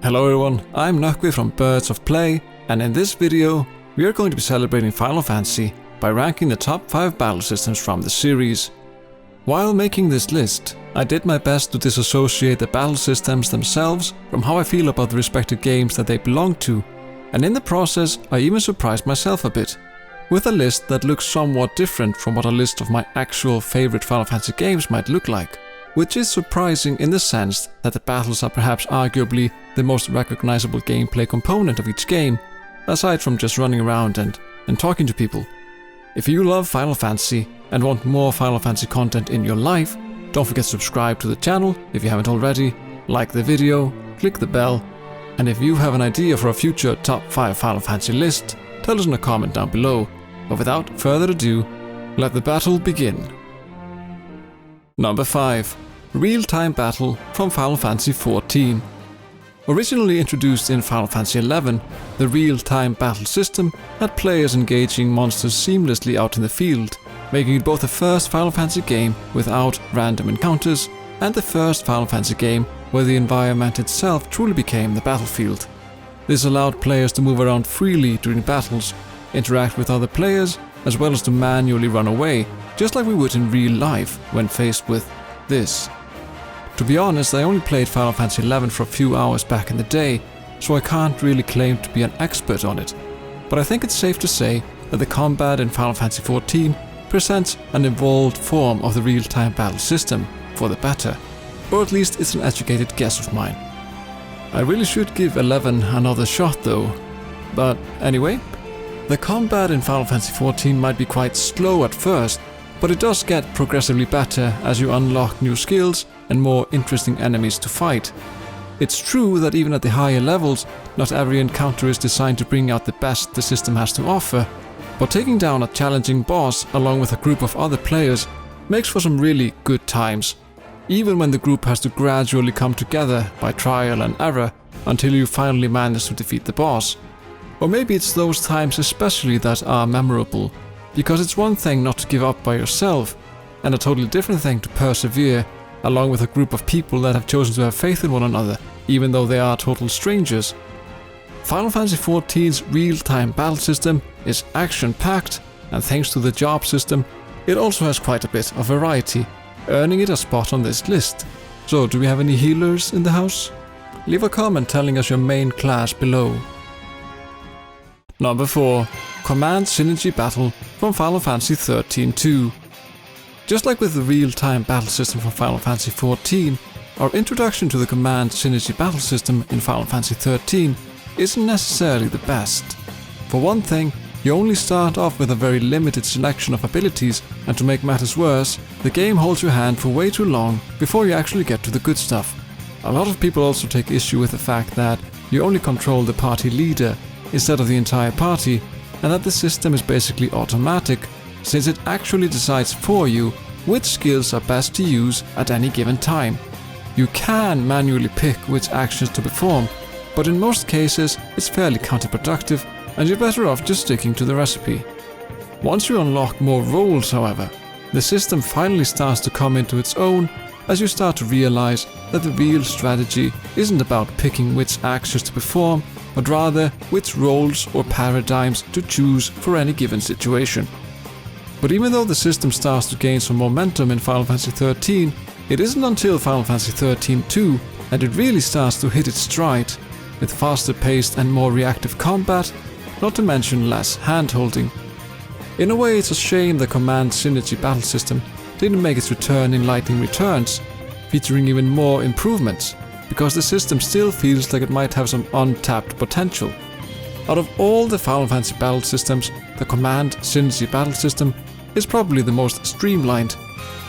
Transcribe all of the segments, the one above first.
Hello everyone, I'm Nökkvi from Birds of Play, and in this video we are going to be celebrating Final Fantasy by ranking the top 5 battle systems from the series. While making this list, I did my best to disassociate the battle systems themselves from how I feel about the respective games that they belong to, and in the process I even surprised myself a bit, with a list that looks somewhat different from what a list of my actual favorite Final Fantasy games might look like. Which is surprising in the sense that the battles are perhaps arguably the most recognizable gameplay component of each game, aside from just running around and talking to people. If you love Final Fantasy and want more Final Fantasy content in your life, don't forget to subscribe to the channel if you haven't already, like the video, click the bell, and if you have an idea for a future top 5 Final Fantasy list, tell us in a comment down below. But without further ado, let the battle begin. Number 5. RealTime Battle from Final Fantasy XIV. Originally introduced in Final Fantasy XI, the real-time battle system had players engaging monsters seamlessly out in the field, making it both the first Final Fantasy game without random encounters and the first Final Fantasy game where the environment itself truly became the battlefield. This allowed players to move around freely during battles, interact with other players, as well as to manually run away, just like we would in real life when faced with this. To be honest, I only played Final Fantasy XI for a few hours back in the day, so I can't really claim to be an expert on it. But I think it's safe to say that the combat in Final Fantasy XIV presents an evolved form of the real-time battle system, for the better. Or at least it's an educated guess of mine. I really should give 11 another shot though. But anyway, the combat in Final Fantasy XIV might be quite slow at first, but it does get progressively better as you unlock new skills and more interesting enemies to fight. It's true that even at the higher levels, not every encounter is designed to bring out the best the system has to offer, but taking down a challenging boss along with a group of other players makes for some really good times, even when the group has to gradually come together by trial and error until you finally manage to defeat the boss. Or maybe it's those times especially that are memorable, because it's one thing not to give up by yourself, and a totally different thing to persevere along with a group of people that have chosen to have faith in one another, even though they are total strangers. Final Fantasy XIV's real-time battle system is action-packed, and thanks to the job system, it also has quite a bit of variety, earning it a spot on this list. So, do we have any healers in the house? Leave a comment telling us your main class below. Number 4. Command Synergy Battle from Final Fantasy XIII-2. Just like with the real-time battle system from Final Fantasy XIV, our introduction to the Command Synergy battle system in Final Fantasy XIII isn't necessarily the best. For one thing, you only start off with a very limited selection of abilities, and to make matters worse, the game holds your hand for way too long before you actually get to the good stuff. A lot of people also take issue with the fact that you only control the party leader instead of the entire party, and that the system is basically automatic, since it actually decides for you which skills are best to use at any given time. You can manually pick which actions to perform, but in most cases it's fairly counterproductive and you're better off just sticking to the recipe. Once you unlock more roles, however, the system finally starts to come into its own as you start to realize that the real strategy isn't about picking which actions to perform, but rather which roles or paradigms to choose for any given situation. But even though the system starts to gain some momentum in Final Fantasy XIII, it isn't until Final Fantasy XIII-2 that it really starts to hit its stride, with faster paced and more reactive combat, not to mention less hand-holding. In a way, it's a shame the Command Synergy battle system didn't make its return in Lightning Returns, featuring even more improvements, because the system still feels like it might have some untapped potential. Out of all the Final Fantasy battle systems, the Command Synergy battle system is probably the most streamlined,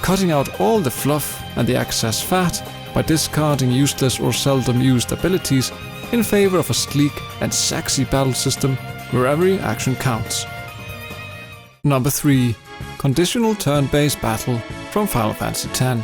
cutting out all the fluff and the excess fat by discarding useless or seldom used abilities in favor of a sleek and sexy battle system where every action counts. Number 3. Conditional Turn-Based Battle from Final Fantasy X.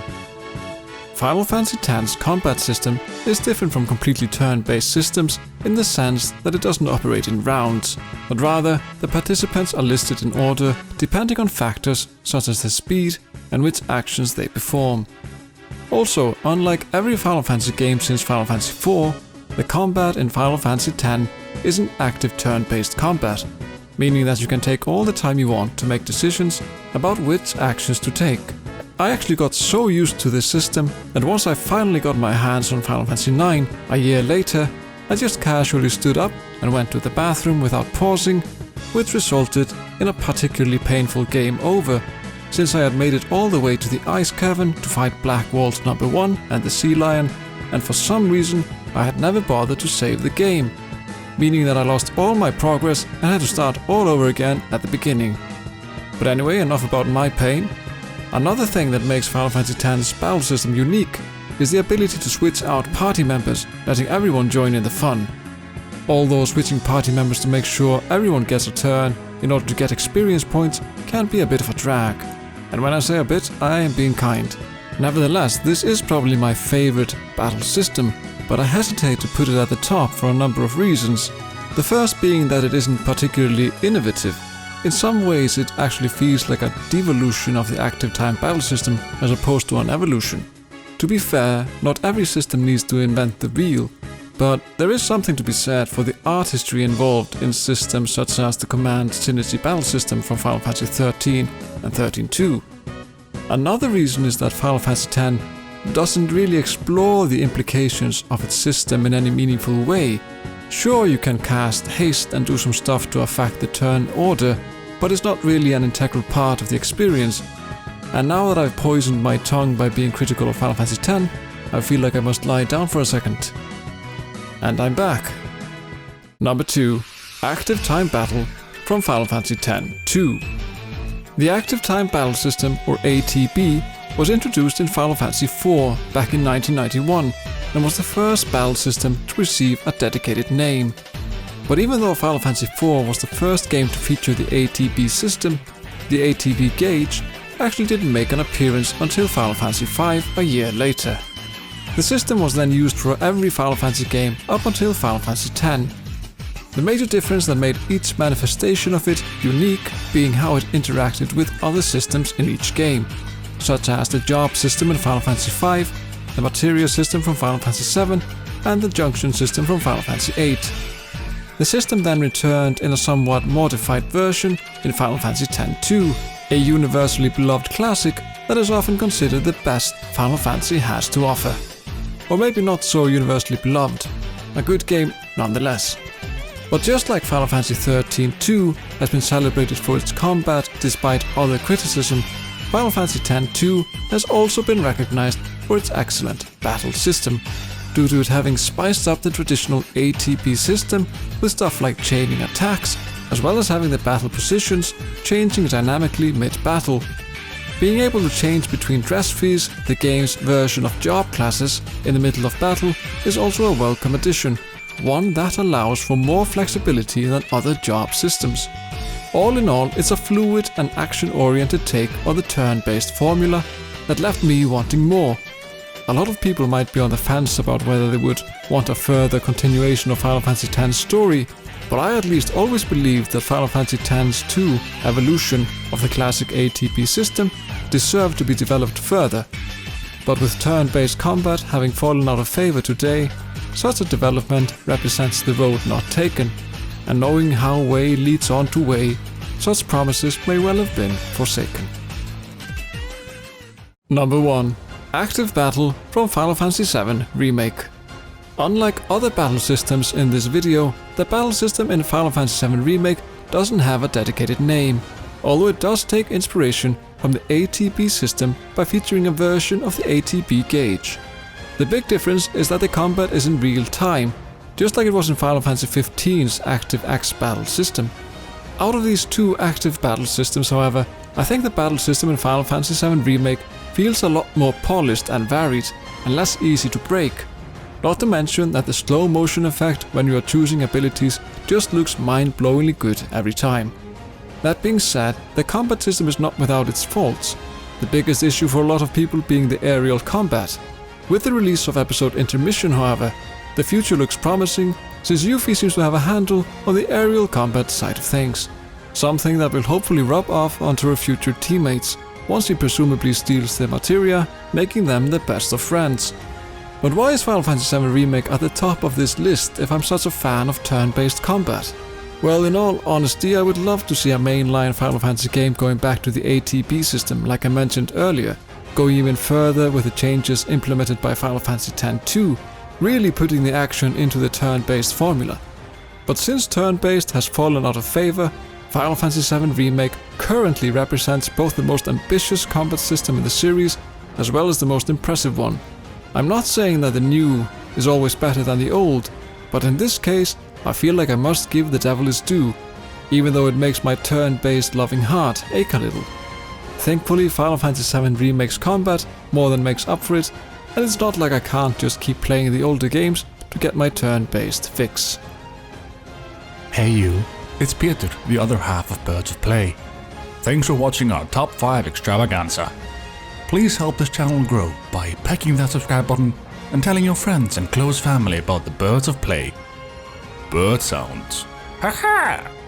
Final Fantasy X's combat system is different from completely turn-based systems in the sense that it doesn't operate in rounds, but rather the participants are listed in order depending on factors such as their speed and which actions they perform. Also, unlike every Final Fantasy game since Final Fantasy IV, the combat in Final Fantasy X isn't active turn-based combat, meaning that you can take all the time you want to make decisions about which actions to take. I actually got so used to this system that once I finally got my hands on Final Fantasy IX a year later, I just casually stood up and went to the bathroom without pausing, which resulted in a particularly painful game over, since I had made it all the way to the ice cavern to fight Black Waltz number 1 and the Sea Lion, and for some reason I had never bothered to save the game, meaning that I lost all my progress and had to start all over again at the beginning. But anyway, enough about my pain. Another thing that makes Final Fantasy X's battle system unique is the ability to switch out party members, letting everyone join in the fun. Although switching party members to make sure everyone gets a turn in order to get experience points can be a bit of a drag. And when I say a bit, I am being kind. Nevertheless, this is probably my favorite battle system, but I hesitate to put it at the top for a number of reasons. The first being that it isn't particularly innovative. In some ways it actually feels like a devolution of the active time battle system as opposed to an evolution. To be fair, not every system needs to invent the wheel, but there is something to be said for the artistry involved in systems such as the Command Synergy battle system from Final Fantasy XIII and XIII-2. Another reason is that Final Fantasy X doesn't really explore the implications of its system in any meaningful way. Sure, you can cast haste and do some stuff to affect the turn order, but it's not really an integral part of the experience. And now that I've poisoned my tongue by being critical of Final Fantasy X, I feel like I must lie down for a second. And I'm back. Number 2. Active Time Battle from Final Fantasy X-2. The Active Time Battle System, or ATB, was introduced in Final Fantasy IV back in 1991 and was the first battle system to receive a dedicated name. But even though Final Fantasy IV was the first game to feature the ATB system, the ATB gauge actually didn't make an appearance until Final Fantasy V a year later. The system was then used for every Final Fantasy game up until Final Fantasy X. The major difference that made each manifestation of it unique being how it interacted with other systems in each game, such as the job system in Final Fantasy V, the materia system from Final Fantasy VII, and the junction system from Final Fantasy VIII. The system then returned in a somewhat modified version in Final Fantasy X-2, a universally beloved classic that is often considered the best Final Fantasy has to offer. Or maybe not so universally beloved, a good game nonetheless. But just like Final Fantasy XIII-2 has been celebrated for its combat despite other criticism, Final Fantasy X-2 has also been recognized for its excellent battle system, due to it having spiced up the traditional ATB system with stuff like chaining attacks, as well as having the battle positions changing dynamically mid-battle. Being able to change between dress fees, the game's version of job classes, in the middle of battle is also a welcome addition, one that allows for more flexibility than other job systems. All in all, it's a fluid and action-oriented take on the turn-based formula that left me wanting more. A lot of people might be on the fence about whether they would want a further continuation of Final Fantasy X's story, but I at least always believed that Final Fantasy X-2 evolution of the classic ATB system deserved to be developed further. But with turn-based combat having fallen out of favor today, such a development represents the road not taken, and knowing how way leads on to way, such promises may well have been forsaken. Number 1. Active Battle from Final Fantasy VII Remake. Unlike other battle systems in this video, the battle system in Final Fantasy VII Remake doesn't have a dedicated name, although it does take inspiration from the ATB system by featuring a version of the ATB gauge. The big difference is that the combat is in real time, just like it was in Final Fantasy XV's Active X battle system. Out of these two active battle systems, however, I think the battle system in Final Fantasy VII Remake feels a lot more polished and varied, and less easy to break. Not to mention that the slow motion effect when you are choosing abilities just looks mind-blowingly good every time. That being said, the combat system is not without its faults, the biggest issue for a lot of people being the aerial combat. With the release of episode Intermission, however, the future looks promising, since Yuffie seems to have a handle on the aerial combat side of things, something that will hopefully rub off onto her future teammates once he presumably steals their materia, making them the best of friends. But why is Final Fantasy VII Remake at the top of this list if I'm such a fan of turn-based combat? Well, in all honesty, I would love to see a mainline Final Fantasy game going back to the ATB system like I mentioned earlier, going even further with the changes implemented by Final Fantasy X-2, really putting the action into the turn-based formula. But since turn-based has fallen out of favor, Final Fantasy VII Remake currently represents both the most ambitious combat system in the series as well as the most impressive one. I'm not saying that the new is always better than the old, but in this case I feel like I must give the devil his due, even though it makes my turn-based loving heart ache a little. Thankfully, Final Fantasy VII Remake's combat more than makes up for it, and it's not like I can't just keep playing the older games to get my turn-based fix. Hey you, it's Peter, the other half of Birds of Play. Thanks for watching our top 5 extravaganza. Please help this channel grow by pecking that subscribe button and telling your friends and close family about the Birds of Play. Bird sounds. Haha!